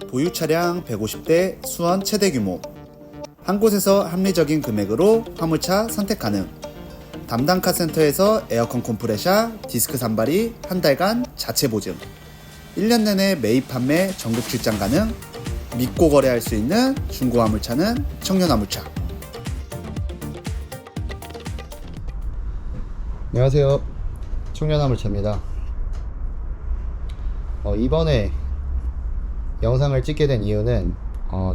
보유 차량 150대 수원 최대 규모. 한 곳에서 합리적인 금액으로 화물차 선택 가능. 담당 카센터에서 에어컨 컴프레셔, 디스크 산발이 한 달간 자체 보증. 1년 내내 매입 판매 전국 출장 가능. 믿고 거래할 수 있는 중고 화물차는 청년 화물차. 안녕하세요, 청년 화물차입니다. 이번에 영상을 찍게 된 이유는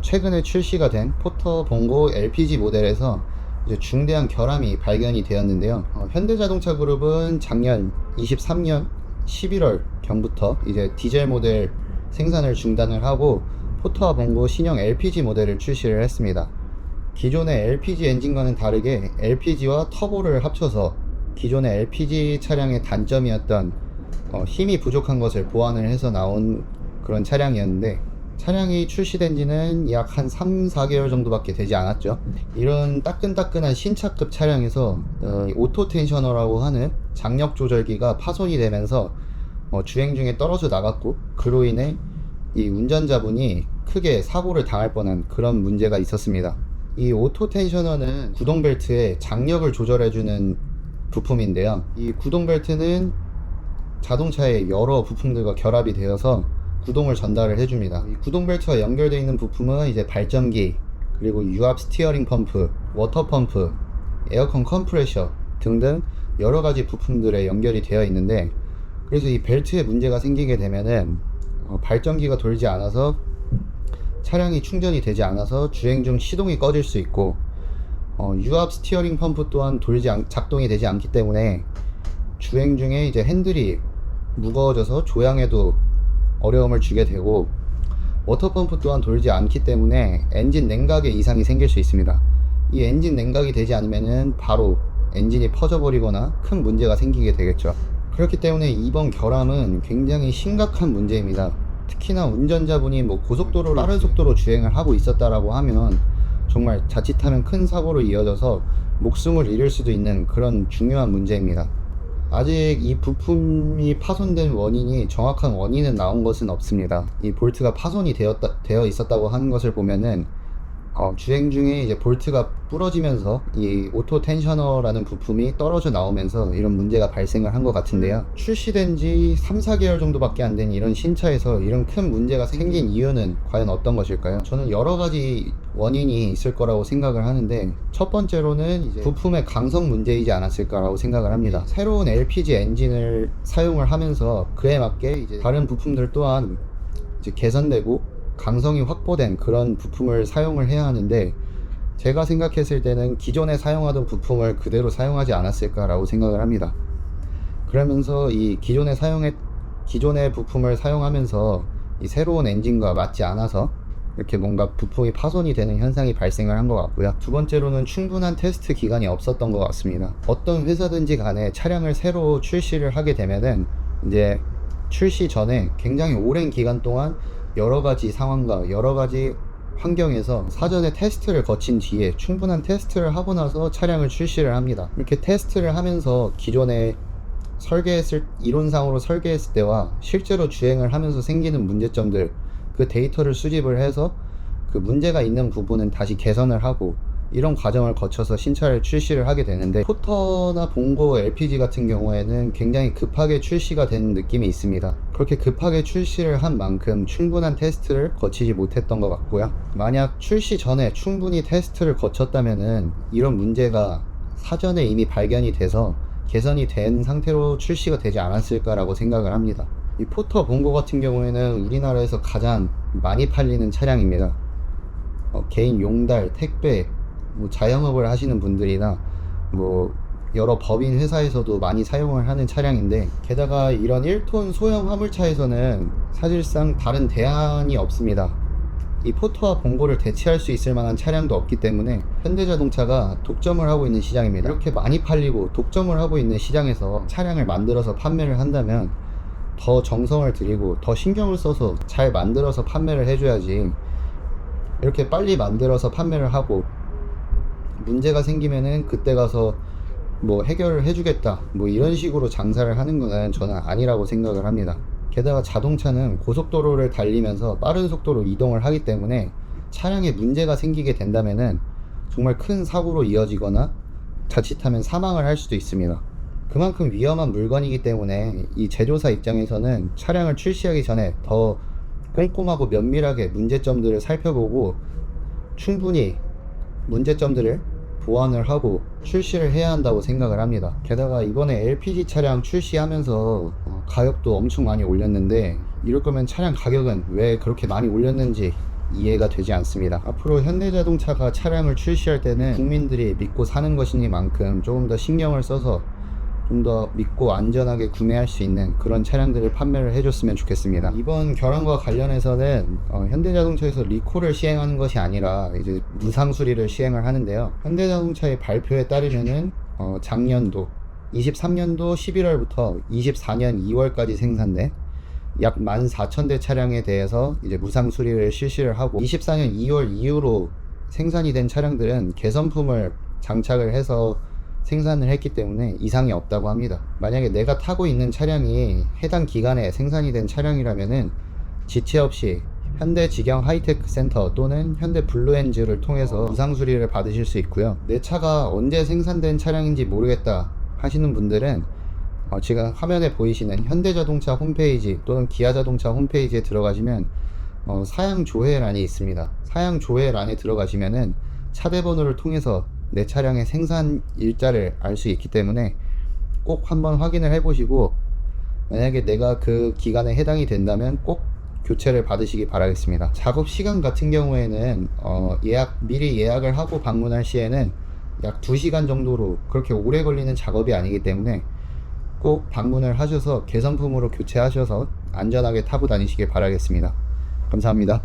최근에 출시가 된 포터 봉고 LPG 모델에서 이제 중대한 결함이 발견이 되었는데요. 현대자동차 그룹은 작년 23년 11월 경부터 이제 디젤 모델 생산을 중단을 하고 포터와 봉고 신형 LPG 모델을 출시를 했습니다. 기존의 LPG 엔진과는 다르게 LPG와 터보를 합쳐서 기존의 LPG 차량의 단점이었던 힘이 부족한 것을 보완을 해서 나온 그런 차량이었는데, 차량이 출시된 지는 약 한 3, 4개월 정도밖에 되지 않았죠. 이런 따끈따끈한 신차급 차량에서 오토 텐셔너라고 하는 장력 조절기가 파손이 되면서 주행 중에 떨어져 나갔고, 그로 인해 이 운전자분이 크게 사고를 당할 뻔한 그런 문제가 있었습니다. 이 오토 텐셔너는 구동 벨트의 장력을 조절해주는 부품인데요. 이 구동 벨트는 자동차의 여러 부품들과 결합이 되어서 구동을 전달을 해줍니다. 이 구동 벨트와 연결되어 있는 부품은 이제 발전기, 그리고 유압 스티어링 펌프, 워터 펌프, 에어컨 컴프레셔 등등 여러 가지 부품들에 연결이 되어 있는데, 그래서 이 벨트에 문제가 생기게 되면은 발전기가 돌지 않아서 차량이 충전이 되지 않아서 주행 중 시동이 꺼질 수 있고, 유압 스티어링 펌프 또한 작동이 되지 않기 때문에 주행 중에 이제 핸들이 무거워져서 조향에도 어려움을 주게 되고, 워터펌프 또한 돌지 않기 때문에 엔진 냉각에 이상이 생길 수 있습니다. 이 엔진 냉각이 되지 않으면은 바로 엔진이 퍼져버리거나 큰 문제가 생기게 되겠죠. 그렇기 때문에 이번 결함은 굉장히 심각한 문제입니다. 특히나 운전자분이 고속도로로 빠른 속도로 주행을 하고 있었다라고 하면 정말 자칫하면 큰 사고로 이어져서 목숨을 잃을 수도 있는 그런 중요한 문제입니다. 아직 이 부품이 파손된 원인이, 정확한 원인은 나온 것은 없습니다. 이 볼트가 파손이 되어 있었다고 하는 것을 보면은 주행 중에 이제 볼트가 부러지면서 이 오토 텐셔너라는 부품이 떨어져 나오면서 이런 문제가 발생을 한 것 같은데요. 출시된 지 3, 4개월 정도밖에 안 된 이런 신차에서 이런 큰 문제가 생긴 이유는 과연 어떤 것일까요? 저는 여러 가지 원인이 있을 거라고 생각을 하는데, 첫 번째로는 이제 부품의 강성 문제이지 않았을까라고 생각을 합니다. 새로운 LPG 엔진을 사용을 하면서 그에 맞게 이제 다른 부품들 또한 이제 개선되고 강성이 확보된 그런 부품을 사용을 해야 하는데, 제가 생각했을 때는 기존에 사용하던 부품을 그대로 사용하지 않았을까라고 생각을 합니다. 그러면서 이 기존의 부품을 사용하면서 이 새로운 엔진과 맞지 않아서 이렇게 뭔가 부품이 파손이 되는 현상이 발생을 한 것 같고요. 두 번째로는 충분한 테스트 기간이 없었던 것 같습니다. 어떤 회사든지 간에 차량을 새로 출시를 하게 되면은 이제 출시 전에 굉장히 오랜 기간 동안 여러 가지 상황과 여러 가지 환경에서 사전에 테스트를 거친 뒤에 충분한 테스트를 하고 나서 차량을 출시를 합니다. 이렇게 테스트를 하면서 기존에 이론상으로 설계했을 때와 실제로 주행을 하면서 생기는 문제점들, 그 데이터를 수집을 해서 그 문제가 있는 부분은 다시 개선을 하고, 이런 과정을 거쳐서 신차를 출시를 하게 되는데, 포터나 봉고 LPG 같은 경우에는 굉장히 급하게 출시가 된 느낌이 있습니다. 그렇게 급하게 출시를 한 만큼 충분한 테스트를 거치지 못했던 것 같고요. 만약 출시 전에 충분히 테스트를 거쳤다면은 이런 문제가 사전에 이미 발견이 돼서 개선이 된 상태로 출시가 되지 않았을까라고 생각을 합니다. 이 포터 봉고 같은 경우에는 우리나라에서 가장 많이 팔리는 차량입니다. 개인 용달, 택배, 자영업을 하시는 분들이나 여러 법인 회사에서도 많이 사용을 하는 차량인데, 게다가 이런 1톤 소형 화물차에서는 사실상 다른 대안이 없습니다. 이 포터와 봉고를 대체할 수 있을 만한 차량도 없기 때문에 현대자동차가 독점을 하고 있는 시장입니다. 이렇게 많이 팔리고 독점을 하고 있는 시장에서 차량을 만들어서 판매를 한다면 더 정성을 들이고 더 신경을 써서 잘 만들어서 판매를 해줘야지, 이렇게 빨리 만들어서 판매를 하고 문제가 생기면은 그때 가서 해결을 해주겠다 이런 식으로 장사를 하는 거는 저는 아니라고 생각을 합니다. 게다가 자동차는 고속도로를 달리면서 빠른 속도로 이동을 하기 때문에 차량에 문제가 생기게 된다면은 정말 큰 사고로 이어지거나 자칫하면 사망을 할 수도 있습니다. 그만큼 위험한 물건이기 때문에 이 제조사 입장에서는 차량을 출시하기 전에 더 꼼꼼하고 면밀하게 문제점들을 살펴보고 충분히 문제점들을 보완을 하고 출시를 해야 한다고 생각을 합니다. 게다가 이번에 LPG 차량 출시하면서 가격도 엄청 많이 올렸는데 이럴 거면 차량 가격은 왜 그렇게 많이 올렸는지 이해가 되지 않습니다. 앞으로 현대자동차가 차량을 출시할 때는 국민들이 믿고 사는 것이니만큼 조금 더 신경을 써서 좀 더 믿고 안전하게 구매할 수 있는 그런 차량들을 판매를 해줬으면 좋겠습니다. 이번 결함과 관련해서는 현대자동차에서 리콜을 시행하는 것이 아니라 이제 무상 수리를 시행을 하는데요. 현대자동차의 발표에 따르면은 작년도 23년도 11월부터 24년 2월까지 생산된 약 14,000대 차량에 대해서 이제 무상 수리를 실시를 하고 24년 2월 이후로 생산이 된 차량들은 개선품을 장착을 해서 생산을 했기 때문에 이상이 없다고 합니다. 만약에 내가 타고 있는 차량이 해당 기간에 생산이 된 차량이라면은 지체 없이 현대 직영 하이테크 센터 또는 현대 블루엔즈를 통해서 무상 수리를 받으실 수 있고요. 내 차가 언제 생산된 차량인지 모르겠다 하시는 분들은 지금 화면에 보이시는 현대자동차 홈페이지 또는 기아자동차 홈페이지에 들어가시면 사양 조회란이 있습니다. 사양 조회란에 들어가시면은 차대 번호를 통해서 내 차량의 생산 일자를 알 수 있기 때문에 꼭 한번 확인을 해보시고 만약에 내가 그 기간에 해당이 된다면 꼭 교체를 받으시기 바라겠습니다. 작업 시간 같은 경우에는 미리 예약을 하고 방문할 시에는 약 2시간 정도로 그렇게 오래 걸리는 작업이 아니기 때문에 꼭 방문을 하셔서 개선품으로 교체하셔서 안전하게 타고 다니시길 바라겠습니다. 감사합니다.